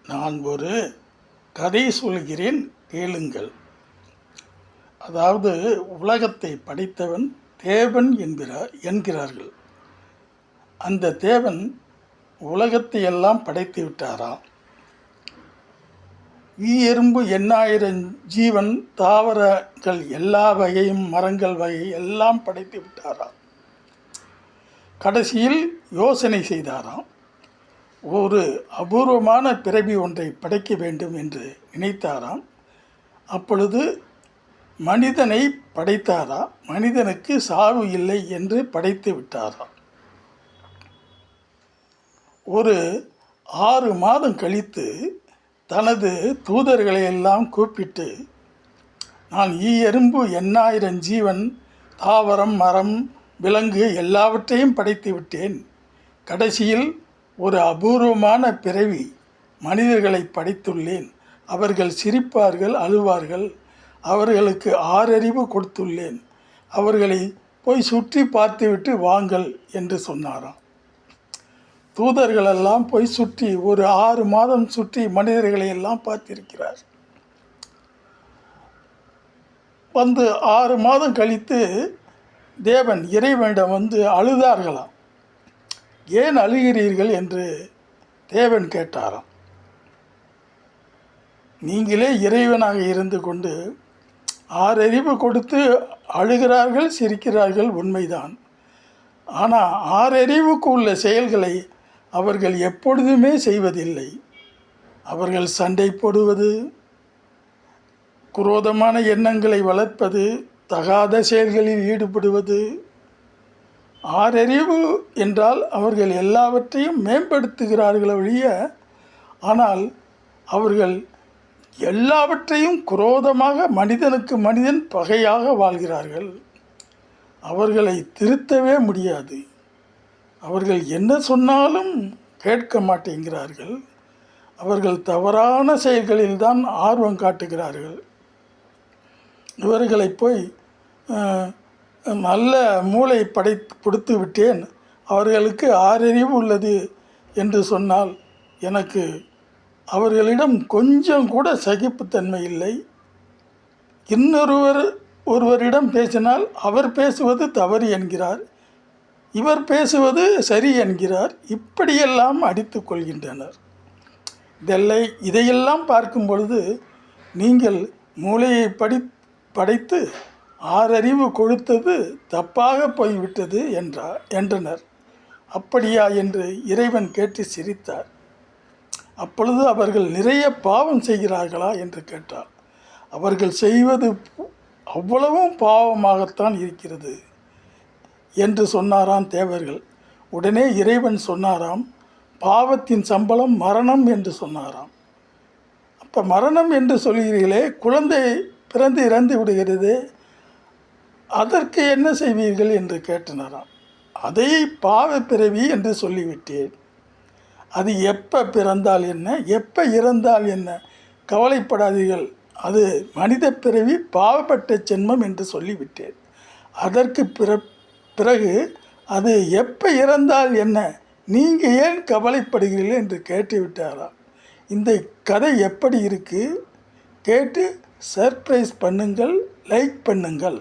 நான் ஒரு கதை சொல்கிறேன், கேளுங்கள். அதாவது உலகத்தை படைத்தவன் தேவன் என்கிறார்கள். அந்த தேவன் உலகத்தை எல்லாம் படைத்து விட்டாராம். எறும்பு எண்ணாயிரம் ஜீவன், தாவரங்கள் எல்லா வகையும், மரங்கள் வகை எல்லாம் படைத்து விட்டாராம். கடைசியில் யோசனை செய்தாராம், ஒரு அபூர்வமான பிறவி ஒன்றை படைக்க வேண்டும் என்று நினைத்தாராம். அப்பொழுது மனிதனை படைத்தாராம். மனிதனுக்கு சாவு இல்லை என்று படைத்து விட்டாராம். ஒரு 6 மாதம் கழித்து தனது தூதர்களை எல்லாம் கூப்பிட்டு, நான் எறும்பு எண்ணாயிரம் ஜீவன், தாவரம், மரம், விலங்கு எல்லாவற்றையும் படைத்து விட்டேன். கடைசியில் ஒரு அபூர்வமான பிறவி மனிதர்களை படைத்துள்ளேன். அவர்கள் சிரிப்பார்கள், அழுவார்கள். அவர்களுக்கு 6 அறிவு கொடுத்துள்ளேன். அவர்களை போய் சுற்றி பார்த்துவிட்டு வாங்கள் என்று சொன்னாராம். தூதர்களெல்லாம் போய் சுற்றி ஒரு 6 மாதம் சுற்றி மனிதர்களை எல்லாம் பார்த்திருக்கிறார். வந்து 6 மாதம் கழித்து தேவன் இறைவனிடம் வந்து அழுதார்களாம். ஏன் அழுகிறீர்கள் என்று தேவன் கேட்டாராம். நீங்களே இறைவனாக இருந்து கொண்டு 6 அறிவு கொடுத்து அழுகிறார்கள், சிரிக்கிறார்கள், உண்மைதான். ஆனால் 6 அறிவுக்கு உள்ள செயல்களை அவர்கள் எப்பொழுதுமே செய்வதில்லை. அவர்கள் சண்டை போடுவது, குரோதமான எண்ணங்களை வளர்ப்பது, தகாத செயல்களில் ஈடுபடுவது. 6 அறிவு என்றால் அவர்கள் எல்லாவற்றையும் மேம்படுத்துகிறார்கள் ஒழிய, ஆனால் அவர்கள் எல்லாவற்றையும் குரோதமாக, மனிதனுக்கு மனிதன் பகையாக வாழ்கிறார்கள். அவர்களை திருத்தவே முடியாது. அவர்கள் என்ன சொன்னாலும் கேட்க மாட்டேங்கிறார்கள். அவர்கள் தவறான செயல்களில்தான் ஆர்வம் காட்டுகிறார்கள். இவர்களை போய் நல்ல மூளை கொடுத்து விட்டேன், அவர்களுக்கு 6 அறிவு உள்ளது என்று சொன்னால் எனக்கு அவர்களிடம் கொஞ்சம் கூட சகிப்புத்தன்மை இல்லை. ஒருவரிடம் பேசினால் அவர் பேசுவது தவறு என்கிறார், இவர் பேசுவது சரி என்கிறார். இப்படியெல்லாம் அடித்து கொள்கின்றனர். இதையெல்லாம் பார்க்கும் பொழுது நீங்கள் மூளையை படைத்து 6 அறிவு கொடுத்தது தப்பாக போய்விட்டது என்றனர். அப்படியா என்று இறைவன் கேட்டு சிரித்தார். அப்பொழுது அவர்கள் நிறைய பாவம் செய்கிறார்களா என்று கேட்டார். அவர்கள் செய்வது அவ்வளவும் பாவமாகத்தான் இருக்கிறது என்று சொன்னாராம் தேவர்கள். உடனே இறைவன் சொன்னாராம், பாவத்தின் சம்பளம் மரணம் என்று சொன்னாராம். அப்போ மரணம் என்று சொல்கிறீர்களே, குழந்தை பிறந்து இறந்து விடுகிறது, அதற்கு என்ன செய்வீர்கள் என்று கேட்டனாராம். அதை பாவ பிறவி என்று சொல்லிவிட்டேன். அது எப்போ பிறந்தால் என்ன, எப்போ இறந்தால் என்ன, கவலைப்படாதீர்கள், அது மனித பிறவி, பாவப்பட்ட ஜென்மம் என்று சொல்லிவிட்டேன். அதற்கு பிறகு அது எப்போ இறந்தால் என்ன, நீங்கள் ஏன் கவலைப்படுகிறீர்கள் என்று கேட்டுவிட்டாராம். இந்த கதை எப்படி இருக்குது கேட்டு சர்ப்ரைஸ் பண்ணுங்கள், லைக் பண்ணுங்கள்.